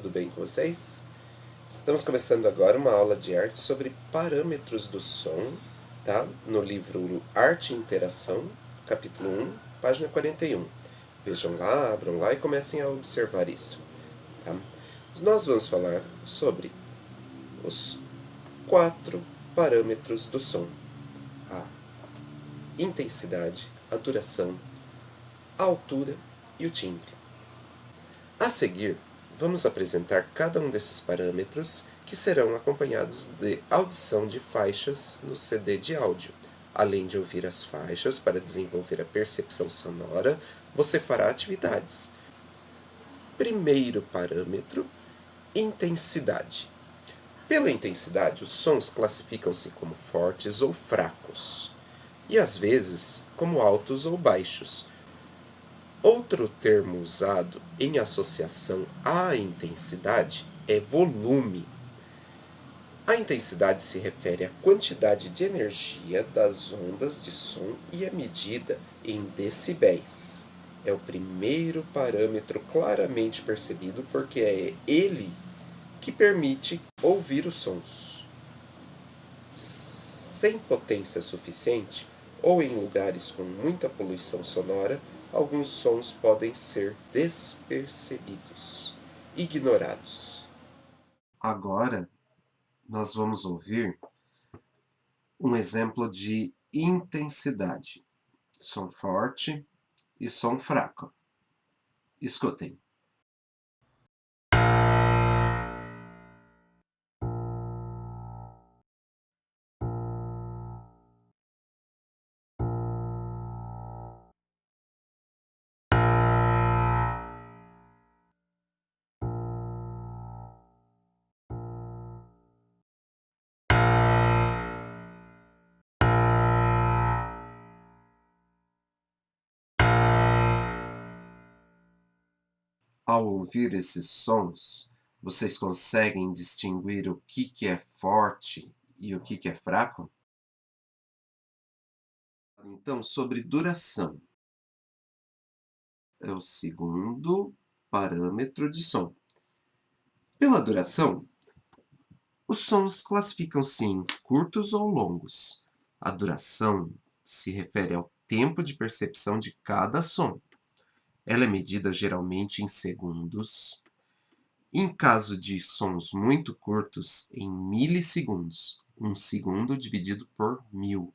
tudo bem com vocês? Estamos começando agora uma aula de arte sobre parâmetros do som, tá? No livro Arte e Interação, capítulo 1, página 41. Vejam lá, abram lá e comecem a observar isso, tá? Nós vamos falar sobre os 4 parâmetros do som: a intensidade, a duração, a altura e o timbre. A seguir, vamos apresentar cada um desses parâmetros, que serão acompanhados de audição de faixas no CD de áudio. Além de ouvir as faixas para desenvolver a percepção sonora, você fará atividades. Primeiro parâmetro: intensidade. Pela intensidade, os sons classificam-se como fortes ou fracos, e às vezes como altos ou baixos. Outro termo usado em associação à intensidade é volume. A intensidade se refere à quantidade de energia das ondas de som e é medida em decibéis. É o primeiro parâmetro claramente percebido porque é ele que permite ouvir os sons. Sem potência suficiente, ou em lugares com muita poluição sonora, alguns sons podem ser despercebidos, ignorados. Agora, nós vamos ouvir um exemplo de intensidade. Som forte e som fraco. Escutem. Ao ouvir esses sons, vocês conseguem distinguir o que é forte e o que é fraco? Então, sobre duração. É o segundo parâmetro de som. Pela duração, os sons classificam-se em curtos ou longos. A duração se refere ao tempo de percepção de cada som. Ela é medida geralmente em segundos. Em caso de sons muito curtos, em milissegundos. 1 segundo dividido por 1000.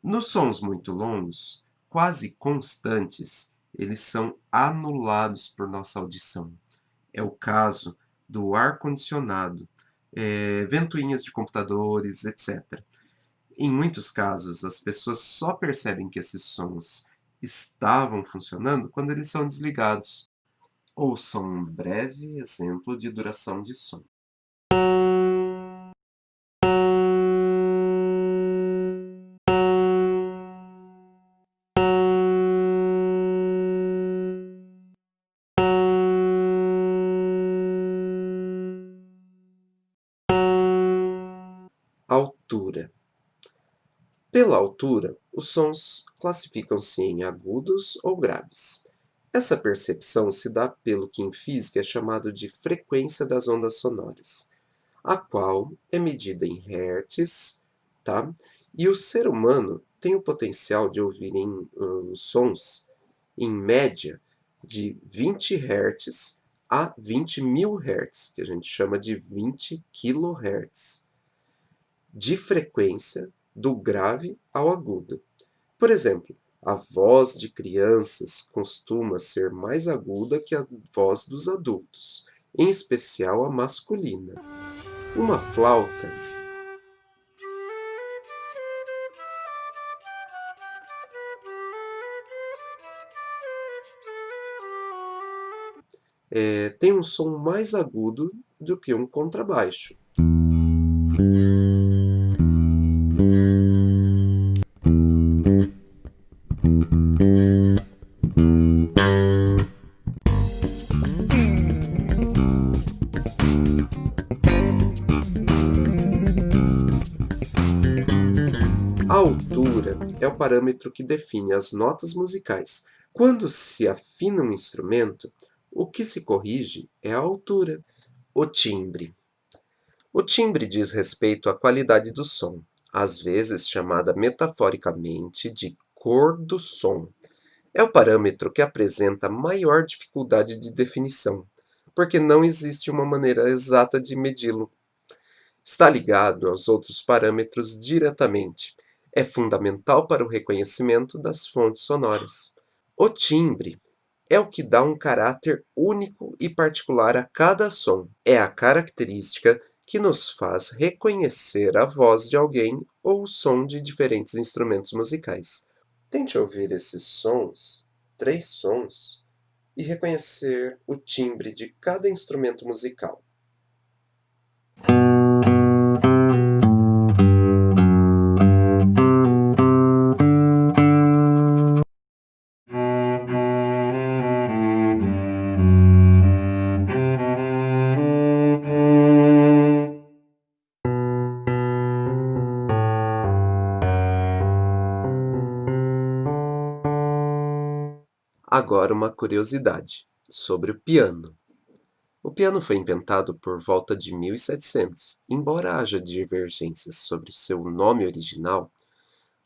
Nos sons muito longos, quase constantes, eles são anulados por nossa audição. É o caso do ar-condicionado, ventoinhas de computadores, etc. Em muitos casos, as pessoas só percebem que esses sons estavam funcionando quando eles são desligados. Ouçam um breve exemplo de duração de som. Altura. Pela altura, os sons classificam-se em agudos ou graves. Essa percepção se dá pelo que em física é chamado de frequência das ondas sonoras, a qual é medida em hertz, tá? E o ser humano tem o potencial de ouvir sons, em média, de 20 Hz a 20.000 Hz, que a gente chama de 20 kHz, de frequência do grave ao agudo. Por exemplo, a voz de crianças costuma ser mais aguda que a voz dos adultos, em especial a masculina. Uma flauta tem um som mais agudo do que um contrabaixo. A altura é o parâmetro que define as notas musicais. Quando se afina um instrumento, O que se corrige é a altura. O timbre. O timbre diz respeito à qualidade do som, às vezes chamada metaforicamente de cor do som. É o parâmetro que apresenta maior dificuldade de definição, porque não existe uma maneira exata de medi-lo. Está ligado aos outros parâmetros diretamente. É fundamental para o reconhecimento das fontes sonoras. O timbre é o que dá um caráter único e particular a cada som. É a característica que nos faz reconhecer a voz de alguém ou o som de diferentes instrumentos musicais. Tente ouvir esses sons, 3 sons, e reconhecer o timbre de cada instrumento musical. Agora uma curiosidade sobre o piano. O piano foi inventado por volta de 1700. Embora haja divergências sobre seu nome original,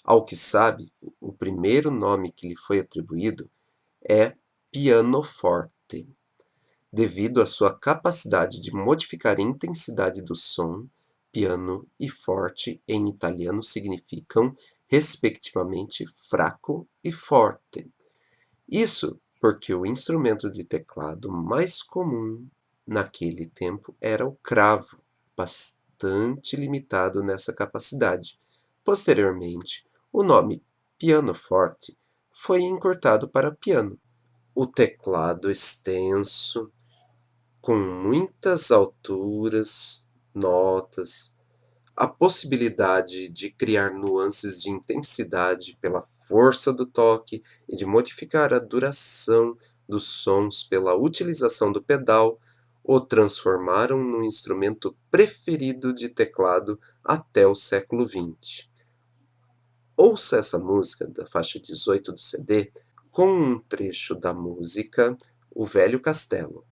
ao que sabe, o primeiro nome que lhe foi atribuído é pianoforte, devido à sua capacidade de modificar a intensidade do som. Piano e forte em italiano significam, respectivamente, fraco e forte. Isso porque o instrumento de teclado mais comum naquele tempo era o cravo, bastante limitado nessa capacidade. Posteriormente, o nome pianoforte foi encurtado para piano. O teclado extenso, com muitas alturas, notas, a possibilidade de criar nuances de intensidade pela força do toque e de modificar a duração dos sons pela utilização do pedal o transformaram no instrumento preferido de teclado até o século XX. Ouça essa música da faixa 18 do CD com um trecho da música O Velho Castelo.